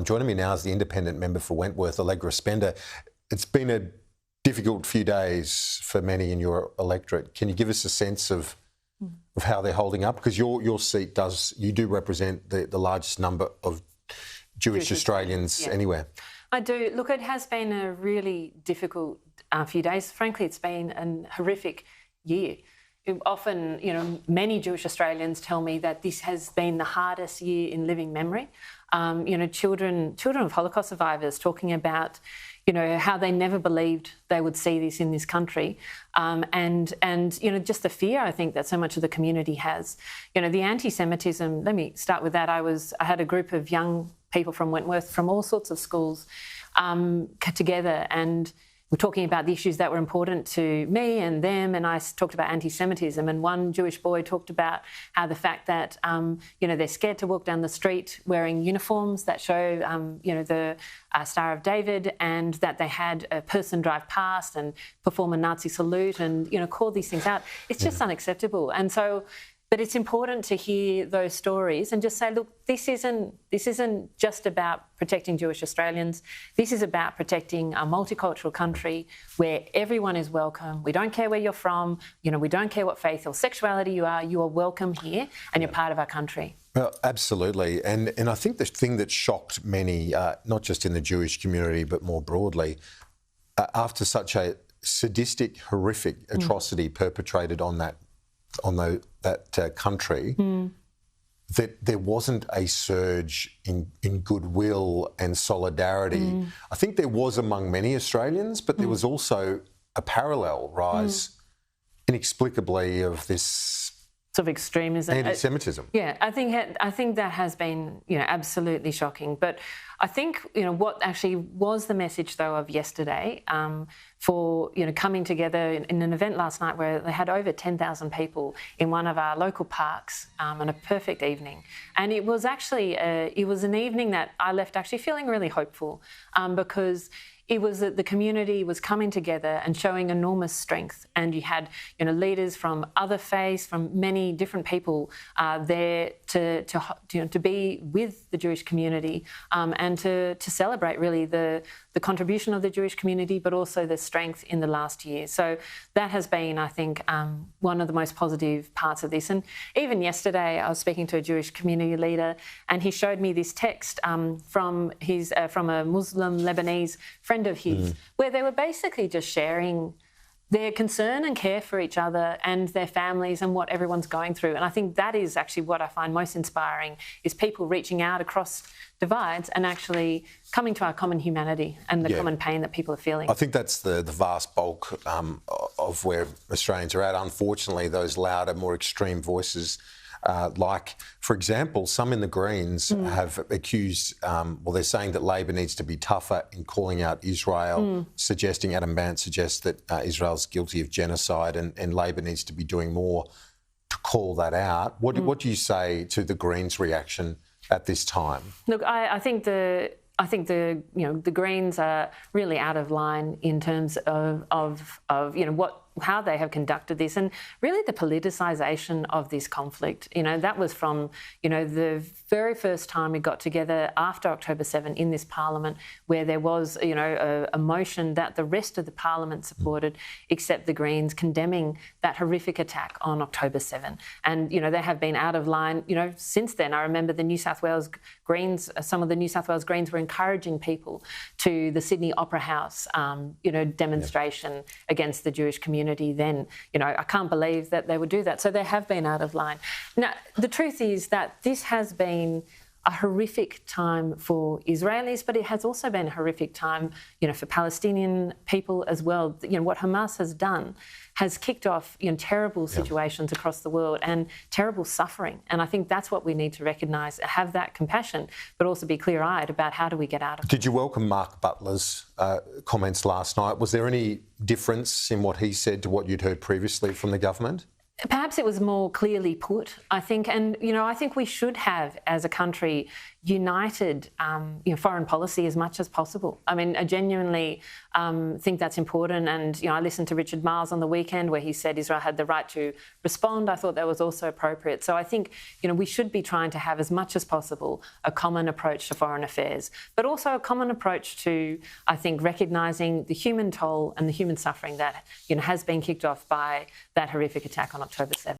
Joining me now is the independent member for Wentworth, Allegra Spender. It's been a difficult few days for many in your electorate. Can you give us a sense of how they're holding up? Because your seat you do represent the largest number of Jewish Australians anywhere. I do. Look, it has been a really difficult few days. Frankly, it's been a horrific year. Often, many Jewish Australians tell me that this has been the hardest year in living memory. Children of Holocaust survivors talking about, how they never believed they would see this in this country, and just the fear I think that so much of the community has. The anti-Semitism. Let me start with that. I had a group of young people from Wentworth from all sorts of schools together, and we're talking about the issues that were important to me and them, and I talked about anti-Semitism. And one Jewish boy talked about how the fact that, they're scared to walk down the street wearing uniforms that show, the Star of David, and that they had a person drive past and perform a Nazi salute and, call these things out. It's just unacceptable. And so, but it's important to hear those stories and just say, look, this isn't just about protecting Jewish Australians. This is about protecting a multicultural country where everyone is welcome. We don't care where you're from. We don't care what faith or sexuality you are. You are welcome here and you're part of our country. Well, absolutely. And I think the thing that shocked many, not just in the Jewish community, but more broadly, after such a sadistic, horrific atrocity perpetrated on that country, that there wasn't a surge in goodwill and solidarity. I think there was among many Australians, but there was also a parallel rise, inexplicably, of this sort of extremism, anti-Semitism. I think that has been, absolutely shocking. But I think, what actually was the message, though, of yesterday, for, coming together in an event last night where they had over 10,000 people in one of our local parks, on a perfect evening. And it was actually, it was an evening that I left actually feeling really hopeful, because it was that the community was coming together and showing enormous strength, and you had leaders from other faiths, from many different people there to be with the Jewish community, and to celebrate really the contribution of the Jewish community, but also the strength in the last year. So that has been, I think, one of the most positive parts of this. And even yesterday, I was speaking to a Jewish community leader, and he showed me this text from a Muslim Lebanese friend of his, where they were basically just sharing their concern and care for each other and their families and what everyone's going through. And I think that is actually what I find most inspiring, is people reaching out across divides and actually coming to our common humanity and the common pain that people are feeling. I think that's the vast bulk of where Australians are at. Unfortunately, those louder, more extreme voices, like, for example, some in the Greens have accused, they're saying that Labor needs to be tougher in calling out Israel, suggesting, Adam Bandt suggests that Israel's guilty of genocide and Labor needs to be doing more to call that out. What do you say to the Greens' reaction at this time? Look, I think the Greens are really out of line in terms of how they have conducted this, and really the politicisation of this conflict. That was from, the very first time we got together after October 7 in this Parliament, where there was, a motion that the rest of the Parliament supported, except the Greens, condemning that horrific attack on October 7. And, they have been out of line, since then. I remember the New South Wales Greens, some of the New South Wales Greens were encouraging people to the Sydney Opera House, demonstration against the Jewish community then. I can't believe that they would do that. So they have been out of line. Now, the truth is that this has been a horrific time for Israelis, but it has also been a horrific time, for Palestinian people as well. What Hamas has done has kicked off, terrible situations across the world and terrible suffering. And I think that's what we need to recognise, have that compassion, but also be clear-eyed about how do we get out of it. Did you welcome Mark Butler's comments last night? Was there any difference in what he said to what you'd heard previously from the government? Perhaps it was more clearly put, I think, and I think we should have, as a country, united foreign policy as much as possible. I mean, I genuinely think that's important, and I listened to Richard Marles on the weekend where he said Israel had the right to respond. I thought that was also appropriate. So I think we should be trying to have as much as possible a common approach to foreign affairs, but also a common approach to, I think, recognising the human toll and the human suffering that has been kicked off by that horrific attack on October 7th.